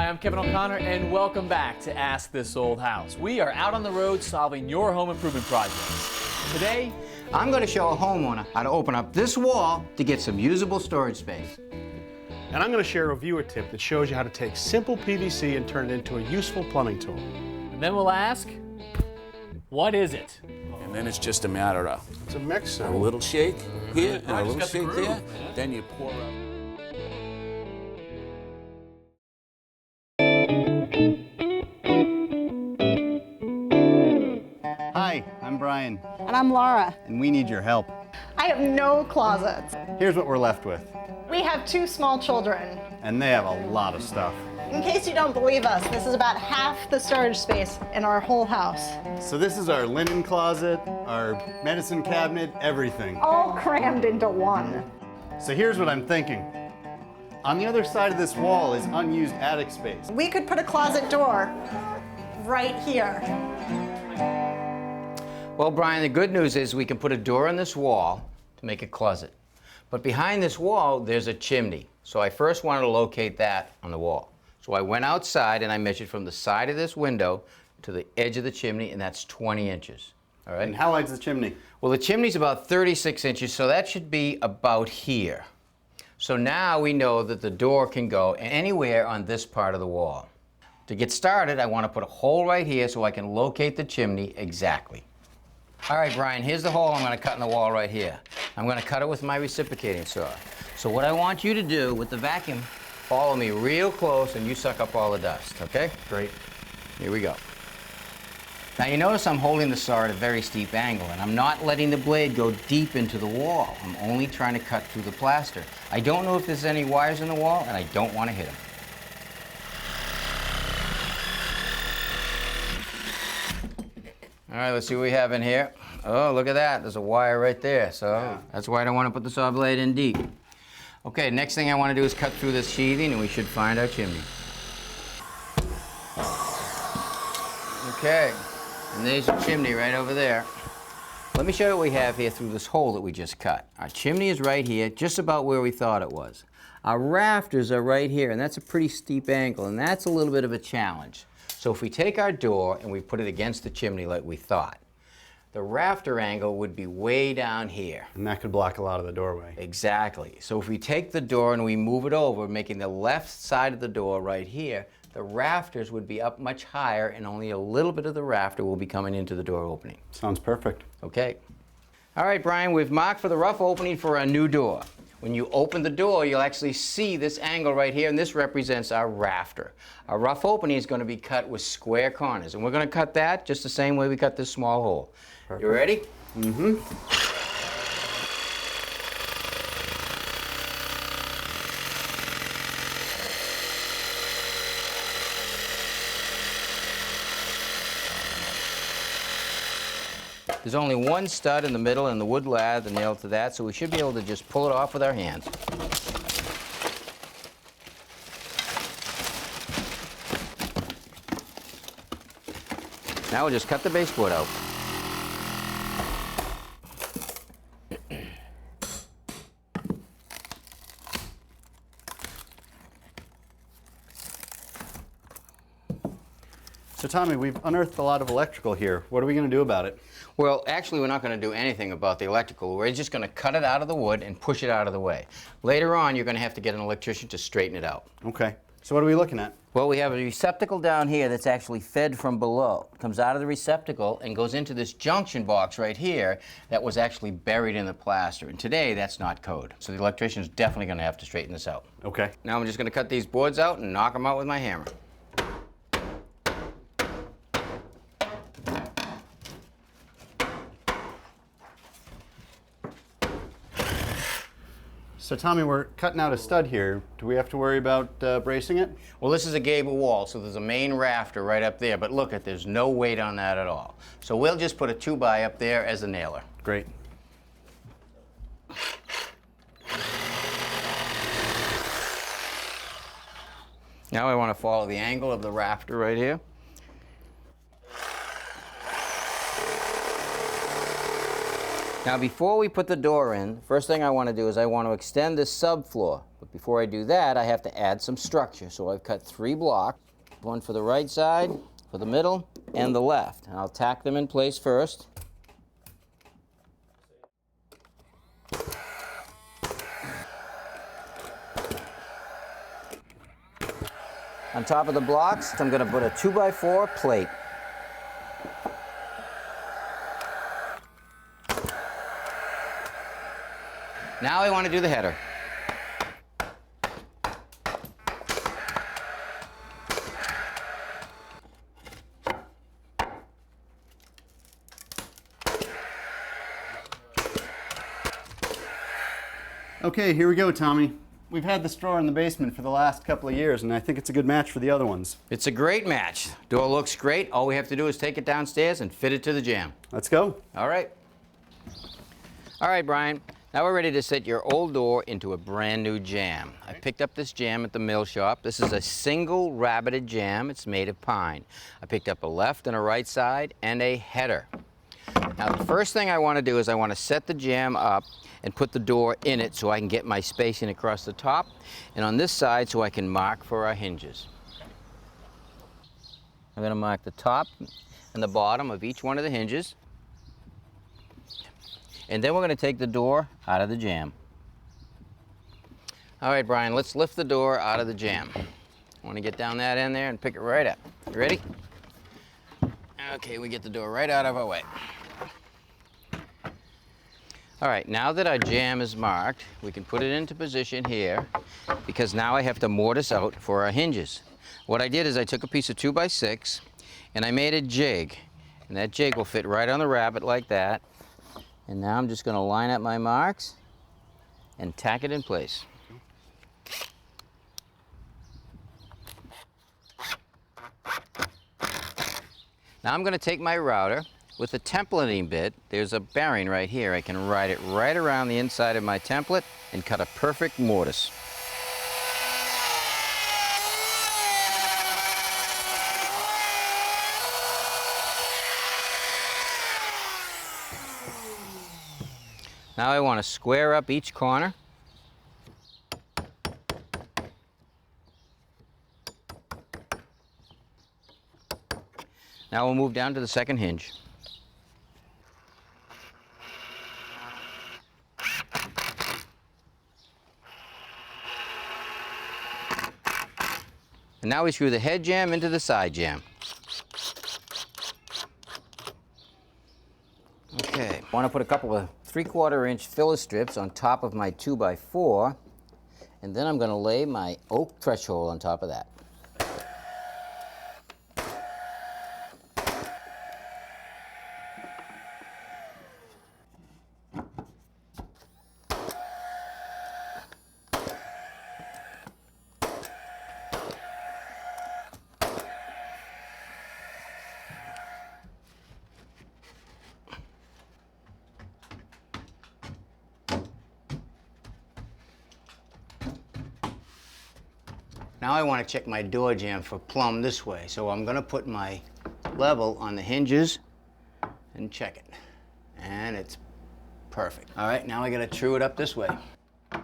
Hi, I'm Kevin O'Connor, and welcome back to Ask This Old House. We are out on the road solving your home improvement projects. Today, I'm going to show a homeowner how to open up this wall to get some usable storage space. And I'm going to share a viewer tip that shows you how to take simple PVC and turn it into a useful plumbing tool. and then we'll ask, what is it? And then it's just a matter of It's a mixer. a little shake here and I a just little got the shake groove. there. Then you pour up. Hi, I'm Brian, And I'm Laura. and we need your help. I have no closets. Here's what we're left with, We have 2 small children. and they have a lot of stuff. In case you don't believe us, this is about half the storage space in our whole house. So this is our linen closet, our medicine cabinet, everything. All crammed into one. So here's what I'm thinking. On the other side of this wall is unused attic space. We could put a closet door right here. Well, Brian, the good news is we can put a door on this wall to make a closet. But behind this wall, there's a chimney. So I first wanted to locate that on the wall. So I went outside and I measured from the side of this window to the edge of the chimney, and that's 20 inches. All right? And how wide's the chimney? Well, the chimney's about 36 inches, so that should be about here. So now we know that the door can go anywhere on this part of the wall. To get started, I want to put a hole right here so I can locate the chimney exactly. All right, Brian, here's the hole I'm going to cut in the wall right here. I'm going to cut it with my reciprocating saw. So what I want you to do with the vacuum, follow me real close and you suck up all the dust, okay? Great. Here we go. Now you notice I'm holding the saw at a very steep angle, and I'm not letting the blade go deep into the wall. I'm only trying to cut through the plaster. I don't know if there's any wires in the wall, and I don't want to hit them. All right, let's see what we have in here. Oh, look at that. There's a wire right there, so that's why I don't want to put the saw blade in deep. Okay, next thing I want to do is cut through this sheathing, and we should find our chimney. Okay. And there's a chimney right over there. Let me show you what we have here through this hole that we just cut. Our chimney is right here, just about where we thought it was. Our rafters are right here, and that's a pretty steep angle, and that's a little bit of a challenge. So if we take our door and we put it against the chimney like we thought, the rafter angle would be way down here. And that could block a lot of the doorway. Exactly. So if we take the door and we move it over, making the left side of the door right here, the rafters would be up much higher, and only a little bit of the rafter will be coming into the door opening. Sounds perfect. Okay. All right, Brian, we've marked for the rough opening for our new door. When you open the door, you'll actually see this angle right here, and this represents our rafter. Our rough opening is going to be cut with square corners, and we're going to cut that just the same way we cut this small hole. Perfect. You ready? Mm-hmm. There's only one stud in the middle and the wood lathe nailed to that, so we should be able to just pull it off with our hands. Now we'll just cut the baseboard out. So Tommy, we've unearthed a lot of electrical here. What are we going to do about it? Well, actually, we're not going to do anything about the electrical. We're just going to cut it out of the wood and push it out of the way. Later on, you're going to have to get an electrician to straighten it out. Okay. So what are we looking at? Well, we have a receptacle down here that's actually fed from below. It comes out of the receptacle and goes into this junction box right here that was actually buried in the plaster. And today, that's not code. So the electrician is definitely going to have to straighten this out. Okay. Now I'm just going to cut these boards out and knock them out with my hammer. So Tommy, we're cutting out a stud here. Do we have to worry about bracing it? Well, this is a gable wall, so there's a main rafter right up there, but look, there's no weight on that at all. So we'll just put a 2x up there as a nailer. Great. Now I want to follow the angle of the rafter right here. Now before we put the door in, first thing I want to do is I want to extend this subfloor. But before I do that, I have to add some structure. So I've cut 3 blocks, one for the right side, for the middle, and the left. And I'll tack them in place first. On top of the blocks, I'm going to put a 2x4 plate. Now I want to do the header. Okay, here we go, Tommy. We've had this drawer in the basement for the last couple of years, and I think it's a good match for the other ones. It's a great match. Door looks great. All we have to do is take it downstairs and fit it to the jamb. Let's go. All right. All right, Brian. Now we're ready to set your old door into a brand new jamb. I picked up this jamb at the mill shop. This is a single rabbited jamb. It's made of pine. I picked up a left and a right side and a header. Now the first thing I want to do is I want to set the jamb up and put the door in it so I can get my spacing across the top, and on this side so I can mark for our hinges. I'm going to mark the top and the bottom of each one of the hinges. And then we're going to take the door out of the jamb. All right, Brian, let's lift the door out of the jamb. I want to get down that end there and pick it right up. You ready? Okay, we get the door right out of our way. All right, now that our jamb is marked, we can put it into position here because now I have to mortise out for our hinges. What I did is I took a piece of 2x6 and I made a jig. And that jig will fit right on the rabbet like that. And now I'm just going to line up my marks and tack it in place. Now I'm going to take my router. With the templating bit, there's a bearing right here. I can ride it right around the inside of my template and cut a perfect mortise. Now I want to square up each corner. Now we'll move down to the second hinge. And now we screw the head jamb into the side jamb. Okay, I want to put a couple of 3/4-inch filler strips on top of my 2x4, and then I'm going to lay my oak threshold on top of that. Now I want to check my door jamb for plumb this way, so I'm going to put my level on the hinges and check it. And it's perfect. All right, now I got to true it up this way. It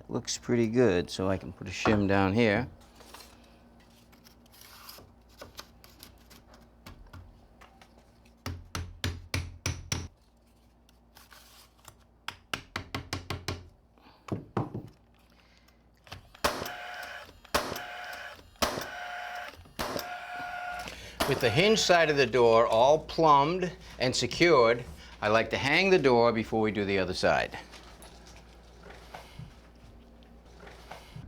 looks pretty good, so I can put a shim down here. With the hinge side of the door all plumbed and secured, I like to hang the door before we do the other side.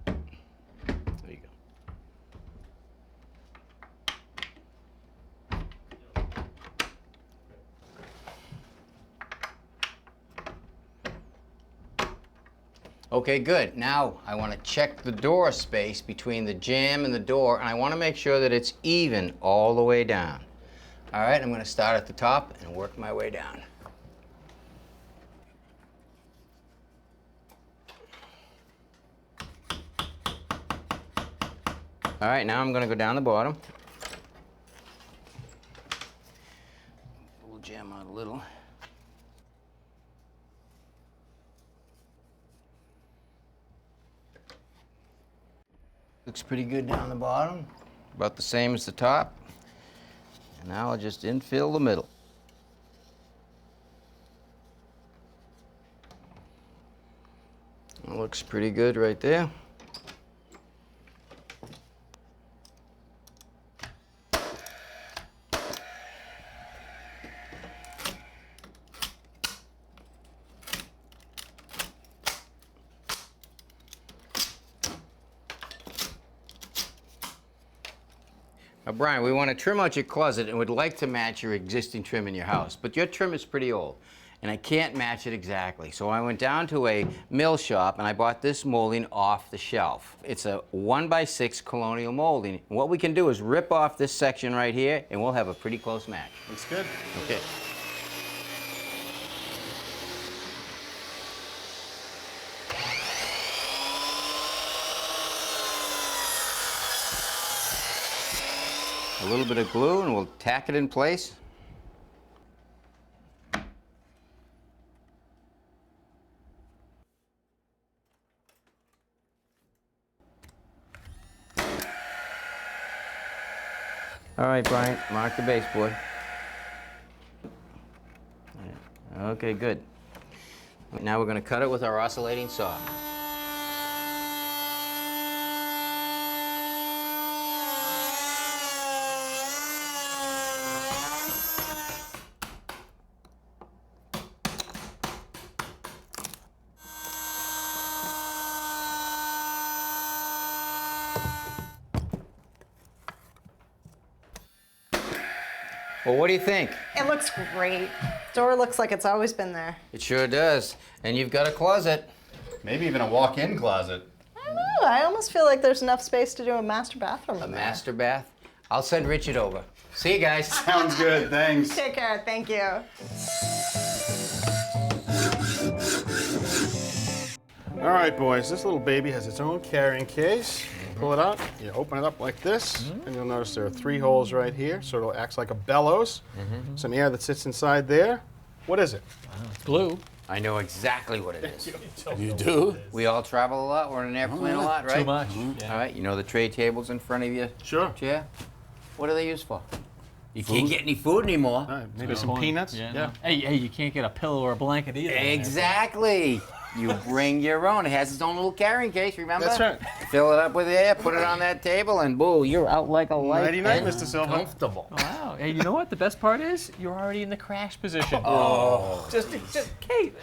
There you go. Okay, good. Now I want to check the door space between the jamb and the door, and I want to make sure that it's even all the way down. All right, I'm going to start at the top and work my way down. All right, now I'm going to go down the bottom. Pull the jamb out a little. Looks pretty good down the bottom, about the same as the top. And now I'll just infill the middle. It looks pretty good right there. Now, Brian, we want to trim out your closet and would like to match your existing trim in your house, but your trim is pretty old, and I can't match it exactly. So I went down to a mill shop and I bought this molding off the shelf. It's a 1x6 colonial molding. And what we can do is rip off this section right here and we'll have a pretty close match. Looks good. Okay. A little bit of glue and we'll tack it in place. All right, Brian, mark the baseboard. Okay, good. Now we're going to cut it with our oscillating saw. Well, what do you think? It looks great. Door looks like it's always been there. It sure does. And you've got a closet. Maybe even a walk-in closet. I don't know. I almost feel like there's enough space to do a master bathroom A in there. master bath. I'll send Richard over. See you guys. Sounds good, thanks. Take care. Thank you. All right, boys, this little baby has its own carrying case. Pull it out, you open it up like this, and you'll notice there are 3 holes right here, so it acts like a bellows. Some air that sits inside there. What is it? It's blue. I know exactly what it is. You do? We all travel a lot. We're in an airplane a lot, right? Too much. All right, you know the tray tables in front of your Sure. chair? What are they used for? You can't get any food anymore. Maybe some peanuts? Yeah. No. Hey, you can't get a pillow or a blanket either. Exactly. You bring your own. It has its own little carrying case, remember? That's right. Fill it up with air, put it on that table, and boo, you're out like a light. Nighty night, and Mr. Silva. comfortable. Wow. Hey, you know what? The best part is you're already in the crash position. Oh. Just Kate.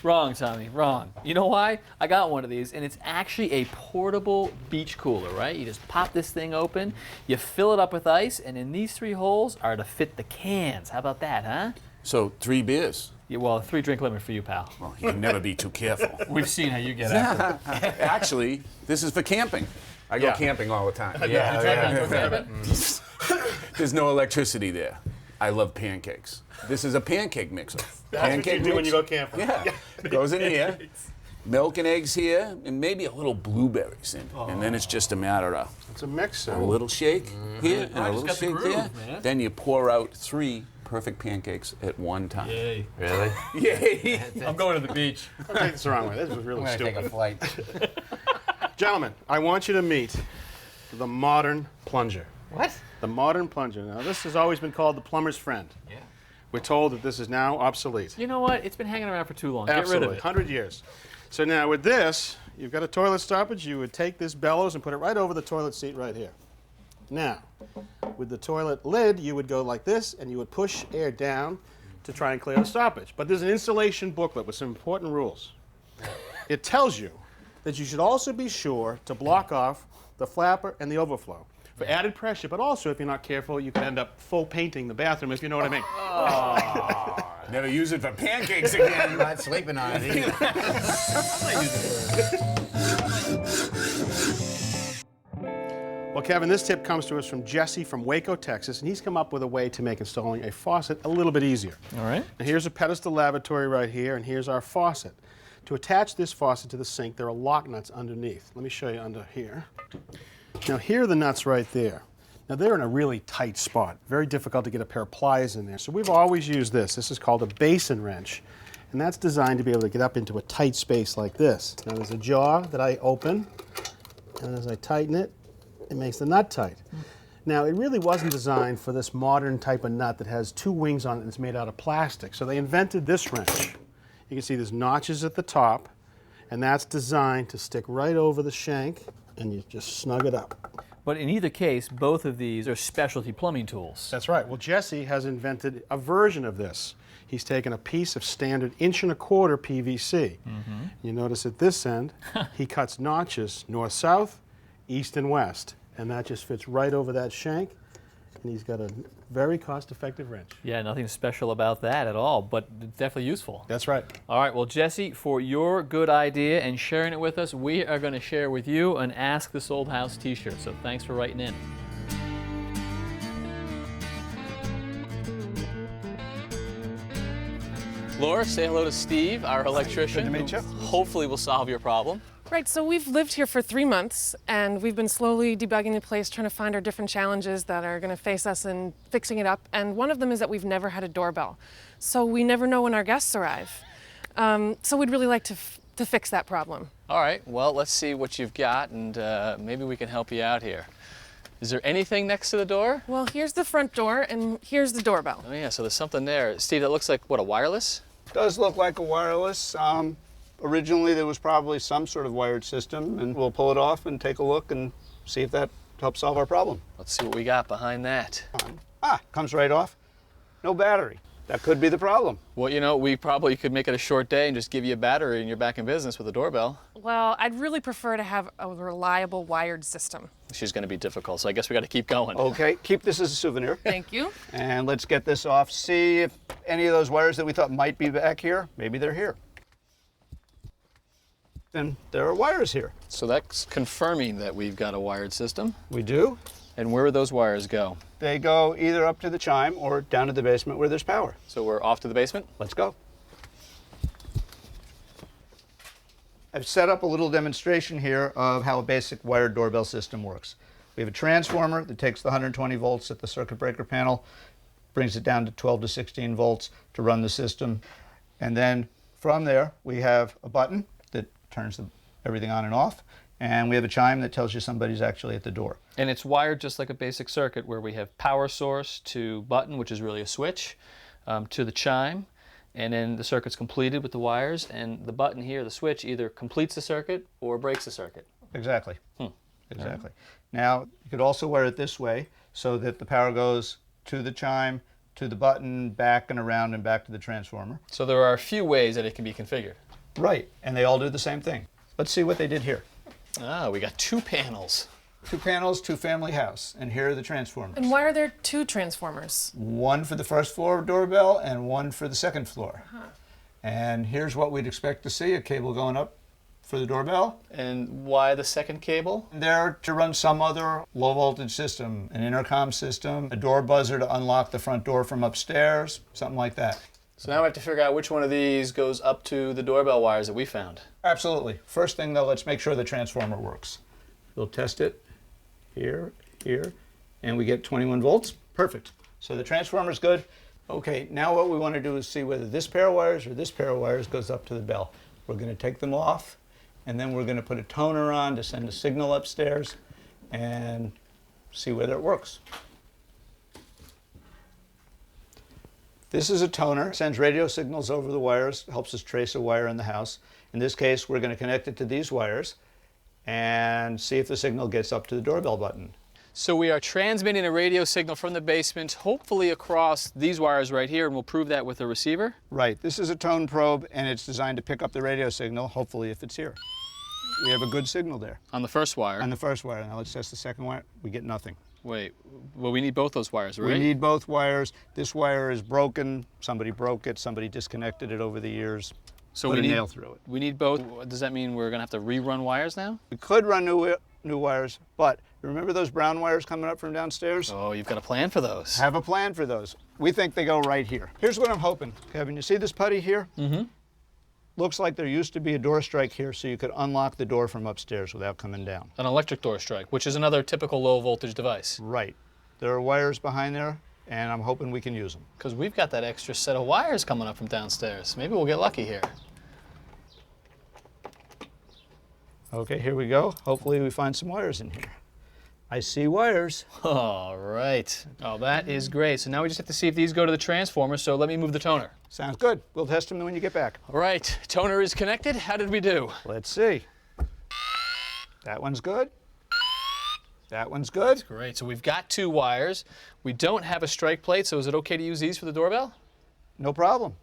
Wrong, Tommy. Wrong. You know why? I got one of these, and it's actually a portable beach cooler, right? You just pop this thing open, you fill it up with ice, and in these 3 holes are to fit the cans. How about that, huh? So 3 beers. Yeah, well, 3-drink limit for you, pal. Well, you can never be too careful. We've seen how you get after it. Actually, this is for camping. I go Yeah. camping all the time. Yeah. There's no electricity there. I love pancakes. This is a pancake mixer. That's what you do when you go camping. Yeah. It goes in here. Milk and eggs here, and maybe a little blueberries in. And then it's just a matter of It's a mixer. a little shake here and a little got the shake groove, there. man. Then you pour out 3 perfect pancakes at one time. Yay. Really? Yay! I'm going to the beach. Don't take this the wrong way. This was really I'm gonna take stupid. a flight. Gentlemen, I want you to meet the modern plunger. What? The modern plunger. Now, this has always been called the plumber's friend. Yeah. We're told that this is now obsolete. You know what? It's been hanging around for too long. Absolutely. Get rid of it. 100 years. So now with this, you've got a toilet stoppage. You would take this bellows and put it right over the toilet seat right here. Now, with the toilet lid, you would go like this, and you would push air down to try and clear the stoppage. But there's an installation booklet with some important rules. It tells you that you should also be sure to block off the flapper and the overflow for added pressure, but also, if you're not careful, you can end up full painting the bathroom, if you know what I mean. Never use it for pancakes again. I'm not sleeping on it either. Well, Kevin, this tip comes to us from Jesse from Waco, Texas, and he's come up with a way to make installing a faucet a little bit easier. All right. Now, here's a pedestal lavatory right here, and here's our faucet. To attach this faucet to the sink, there are lock nuts underneath. Let me show you under here. Now, here are the nuts right there. Now, they're in a really tight spot. Very difficult to get a pair of pliers in there. So we've always used this. This is called a basin wrench, and that's designed to be able to get up into a tight space like this. Now, there's a jaw that I open, And as I tighten it, it makes the nut tight. Now, it really wasn't designed for this modern type of nut that has two wings on it and it's made out of plastic. So they invented this wrench. You can see there's notches at the top, and that's designed to stick right over the shank, and you just snug it up. But in either case, both of these are specialty plumbing tools. That's right. Well, Jesse has invented a version of this. He's taken a piece of standard 1¼ PVC. You notice at this end, he cuts notches north-south, east and west, and that just fits right over that shank, and he's got a very cost-effective wrench. Yeah, nothing special about that at all, but definitely useful. That's right. All right, well, Jesse, for your good idea and sharing it with us, we are going to share with you an Ask This Old House t-shirt, so thanks for writing in. Laura, say hello to Steve, our electrician. Good to meet you. Who hopefully will solve your problem. Right, so we've lived here for 3 months, and we've been slowly debugging the place, trying to find our different challenges that are going to face us in fixing it up. And one of them is that we've never had a doorbell. So we never know when our guests arrive. So we'd really like to fix that problem. All right, well, let's see what you've got, and maybe we can help you out here. Is there anything next to the door? Well, here's the front door, and here's the doorbell. Oh yeah, so there's something there. Steve, that looks like, what, a wireless? Does look like a wireless. Originally, there was probably some sort of wired system, and we'll pull it off and take a look and see if that helps solve our problem. Let's see what we got behind that. Comes right off. No battery. That could be the problem. Well, you know, we probably could make it a short day and just give you a battery and you're back in business with a doorbell. Well, I'd really prefer to have a reliable wired system. She's going to be difficult, so I guess we got to keep going. Okay, keep this as a souvenir. Thank you. And let's get this off. See if any of those wires that we thought might be back here, maybe they're here. Then there are wires here. So that's confirming that we've got a wired system. We do. And where do those wires go? They go either up to the chime or down to the basement where there's power. So we're off to the basement? Let's go. I've set up a little demonstration here of how a basic wired doorbell system works. We have a transformer that takes the 120 volts at the circuit breaker panel, brings it down to 12 to 16 volts to run the system. And then from there, we have a button that turns everything on and off. And we have a chime that tells you somebody's actually at the door. And it's wired just like a basic circuit where we have power source to button, which is really a switch, to the chime. And then the circuit's completed with the wires, and the button here, the switch, either completes the circuit or breaks the circuit. Exactly. Exactly. Now, you could also wire it this way so that the power goes to the chime, to the button, back and around and back to the transformer. So there are a few ways that it can be configured. Right, and they all do the same thing. Let's see what they did here. Ah, we got 2 panels. 2 panels, 2-family house, and here are the transformers. And why are there 2 transformers? One for the first floor doorbell and one for the second floor. And here's what we'd expect to see, a cable going up for the doorbell. And why the second cable? There to run some other low voltage system, an intercom system, a door buzzer to unlock the front door from upstairs, something like that. So now we have to figure out which one of these goes up to the doorbell wires that we found. Absolutely. First thing though, let's make sure the transformer works. We'll test it here, and we get 21 volts. Perfect. So the transformer's good. Okay, now what we want to do is see whether this pair of wires or this pair of wires goes up to the bell. We're going to take them off, and then we're going to put a toner on to send a signal upstairs and see whether it works. This is a toner, sends radio signals over the wires, helps us trace a wire in the house. In this case, we're going to connect it to these wires and see if the signal gets up to the doorbell button. So we are transmitting a radio signal from the basement, hopefully across these wires right here, and we'll prove that with a receiver. Right, this is a tone probe, and it's designed to pick up the radio signal, hopefully if it's here. We have a good signal there. On the first wire. On the first wire. Now let's test the second wire. We get nothing. Wait, well, we need both those wires, right? We need both wires. This wire is broken. Somebody broke it. Somebody disconnected it over the years. So Put we a need, nail through it. We need both. Does that mean we're going to have to rerun wires now? We could run new wires, but remember those brown wires coming up from downstairs? Oh, you've got a plan for those. Have a plan for those. We think they go right here. Here's what I'm hoping. Kevin, you see this putty here? Mm-hmm. Looks like there used to be a door strike here so you could unlock the door from upstairs without coming down. An electric door strike, which is another typical low voltage device. Right. There are wires behind there, and I'm hoping we can use them. Because we've got that extra set of wires coming up from downstairs. Maybe we'll get lucky here. Okay, here we go. Hopefully we find some wires in here. I see wires. All right. Oh, that is great. So now we just have to see if these go to the transformer, so let me move the toner. Sounds good. We'll test them when you get back. All right, toner is connected. How did we do? Let's see. That one's good. That one's good. Great, so we've got 2 wires. We don't have a strike plate, so is it okay to use these for the doorbell? No problem.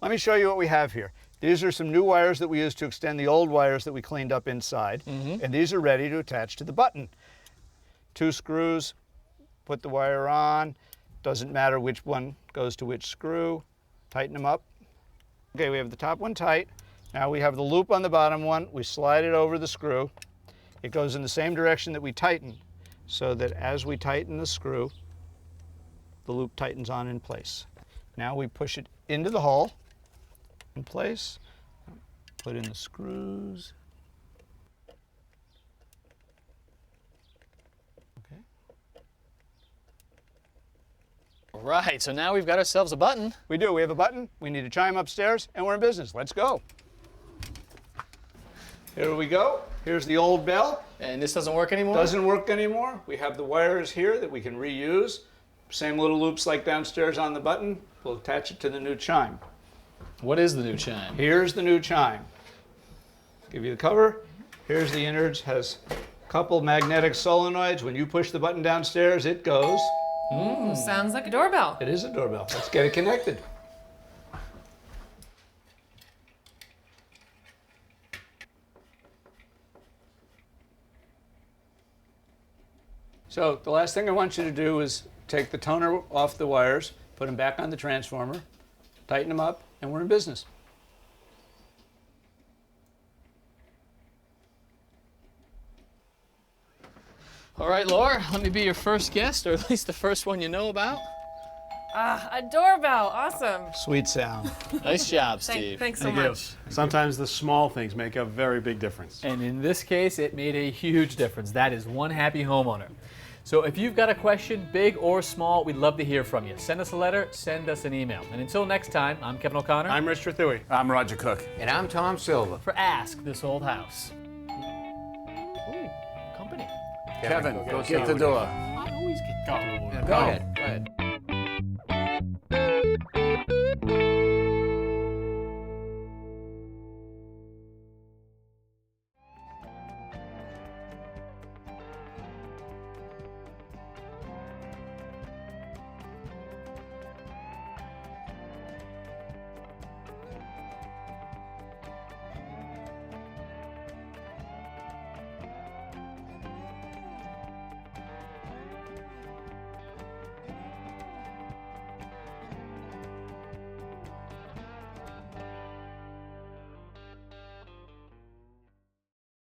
Let me show you what we have here. These are some new wires that we used to extend the old wires that we cleaned up inside. And these are ready to attach to the button. 2 screws, put the wire on. Doesn't matter which one goes to which screw. Tighten them up. Okay, we have the top one tight. Now we have the loop on the bottom one. We slide it over the screw. It goes in the same direction that we tighten, so that as we tighten the screw, the loop tightens on in place. Now we push it into the hole, in place, put in the screws. Okay. All right, so now we've got ourselves a button. We do, we have a button, we need a chime upstairs, and we're in business. Let's go. Here we go. Here's the old bell. And this doesn't work anymore? Doesn't work anymore. We have the wires here that we can reuse. Same little loops like downstairs on the button. We'll attach it to the new chime. What is the new chime? Here's the new chime. Give you the cover. Here's the innards. Has a couple magnetic solenoids. When you push the button downstairs, it goes. Sounds like a doorbell. It is a doorbell. Let's get it connected. So the last thing I want you to do is take the toner off the wires, put them back on the transformer, tighten them up, and we're in business. All right, Laura, let me be your first guest, or at least the first one you know about. A doorbell. Awesome. Sweet sound. Nice job, Steve. Thanks so much. Sometimes the small things make a very big difference. And in this case, it made a huge difference. That is one happy homeowner. So if you've got a question, big or small, we'd love to hear from you. Send us a letter, send us an email. And until next time, I'm Kevin O'Connor. I'm Richard Trethewey. I'm Roger Cook. And I'm Tom Silva. For Ask This Old House. Ooh, company. Kevin, go get the door. I always get Go ahead.